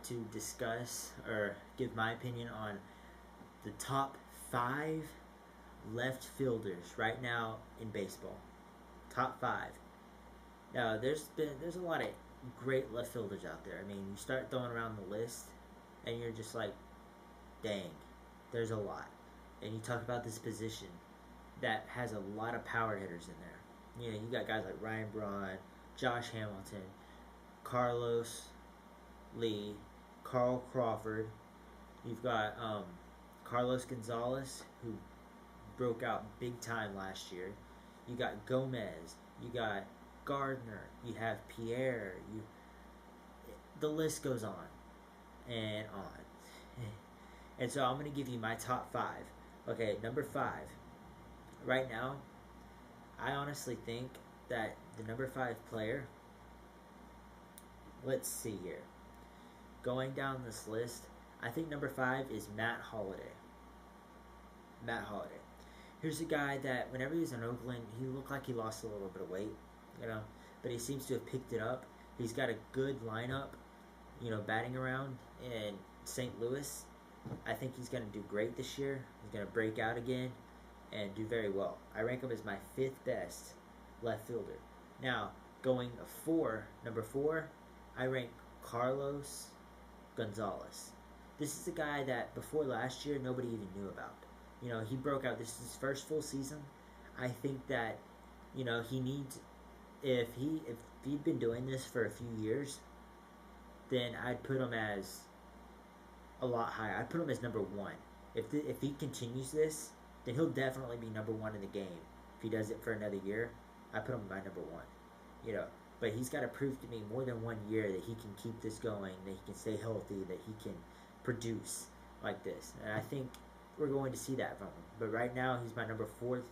want to discuss or give my opinion on the top 5 left fielders right now in baseball. Top 5. Now, there's a lot of great left fielders out there. I mean, you start throwing around the list, and you're just like, dang, there's a lot. And you talk about this position that has a lot of power hitters in there. You know, you got guys like Ryan Braun, Josh Hamilton, Carlos Lee, Carl Crawford. You've got Carlos Gonzales, who broke out big time last year. You got Gomez. You got Gardner. You have Pierre. The list goes on and on. And so I'm going to give you my top 5. Okay, number 5. Right now, I honestly think that the number 5 player, let's see here. Going down this list, I think number 5 is Matt Holliday. Matt Holliday. Here's a guy that whenever he was in Oakland, he looked like he lost a little bit of weight, you know, but he seems to have picked it up. He's got a good lineup, you know, batting around in St. Louis. I think he's going to do great this year. He's going to break out again and do very well. I rank him as my 5th best left fielder. Now, going number 4, I rank Carlos Gonzales. This is a guy that before last year nobody even knew about. You know, he broke out. This is his first full season. I think that, you know, he needs, if he'd been doing this for a few years, then I'd put him as a lot higher. I'd put him as number 1. If he continues this, then he'll definitely be number 1 in the game. If he does it for another year, I put him by number 1. You know, but he's got to prove to me more than 1 year that he can keep this going, that he can stay healthy, that he can produce like this. And I think we're going to see that from him. But right now, he's my number 4th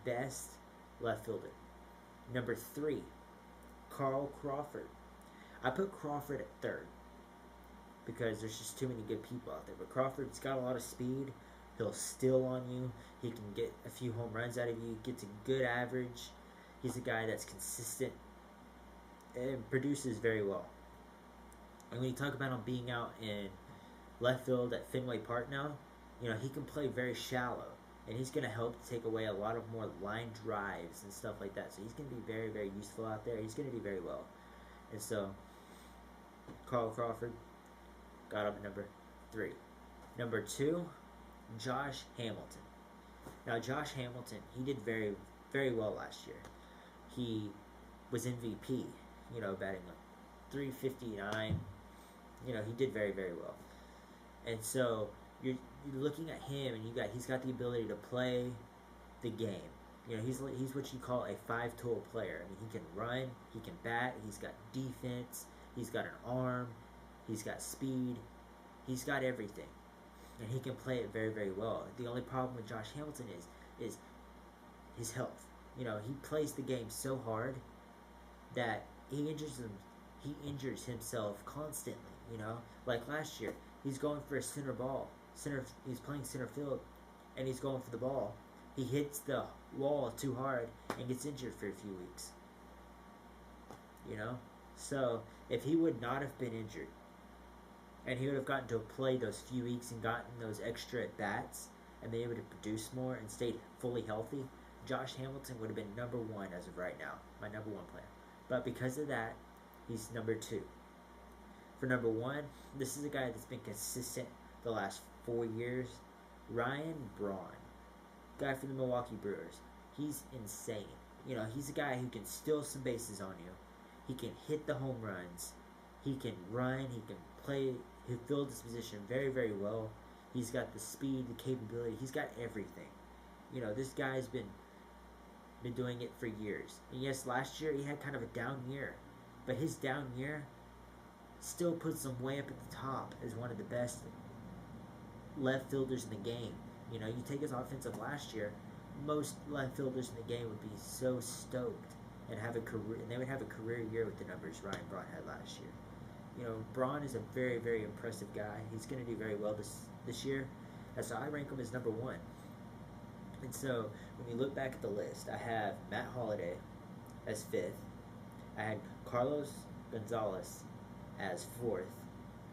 best left fielder. Number 3, Carl Crawford. I put Crawford at 3rd because there's just too many good people out there. But Crawford's got a lot of speed. He'll steal on you. He can get a few home runs out of you. Gets a good average. He's a guy that's consistent and produces very well. And when you talk about him being out in left field at Fenway Park now, you know, he can play very shallow. And he's going to help take away a lot of more line drives and stuff like that. So he's going to be very, very useful out there. He's going to do very well. And so, Carl Crawford got up at number 3. Number 2, Josh Hamilton. Now, Josh Hamilton, he did very, very well last year. He was MVP, you know, batting like .359. You know, he did very, very well. And so, you're looking at him, and he's got the ability to play the game. You know, he's what you call a 5-tool player. I mean, he can run, he can bat, he's got defense, he's got an arm, he's got speed, he's got everything, and he can play it very, very well. The only problem with Josh Hamilton is his health. You know, he plays the game so hard that he injures himself constantly. You know, like last year, he's going for a center ball. He's playing center field, and he's going for the ball. He hits the wall too hard and gets injured for a few weeks. You know? So, if he would not have been injured, and he would have gotten to play those few weeks and gotten those extra at-bats, and been able to produce more and stayed fully healthy, Josh Hamilton would have been number 1 as of right now. My number 1 player. But because of that, he's number 2. For number 1, this is a guy that's been consistent the last 4 years. Ryan Braun. Guy from the Milwaukee Brewers. He's insane. You know, he's a guy who can steal some bases on you. He can hit the home runs. He can run. He can play. He filled his position very, very well. He's got the speed, the capability. He's got everything. You know, this guy's been doing it for years. And yes, last year he had kind of a down year. But his down year still puts him way up at the top as one of the best left fielders in the game. You know, you take his offensive last year, most left fielders in the game would be so stoked and have a career, and they would have a career year with the numbers Ryan Braun had last year. You know, Braun is a very, very impressive guy. He's going to do very well this year. And so I rank him as number 1. And so when you look back at the list, I have Matt Holliday as 5th. I had Carlos Gonzales as 4th.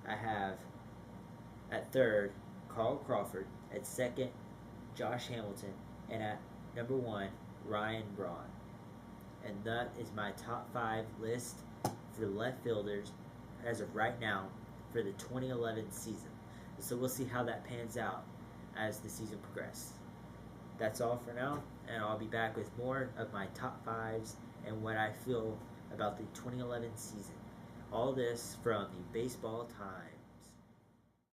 I have at third Carl Crawford, at second Josh Hamilton, and at number 1 Ryan Braun. And that is my top 5 list for left fielders as of right now for the 2011 season. So we'll see how that pans out as the season progresses. That's all for now, and I'll be back with more of my top 5s and what I feel about the 2011 season. All this from the Baseball Time.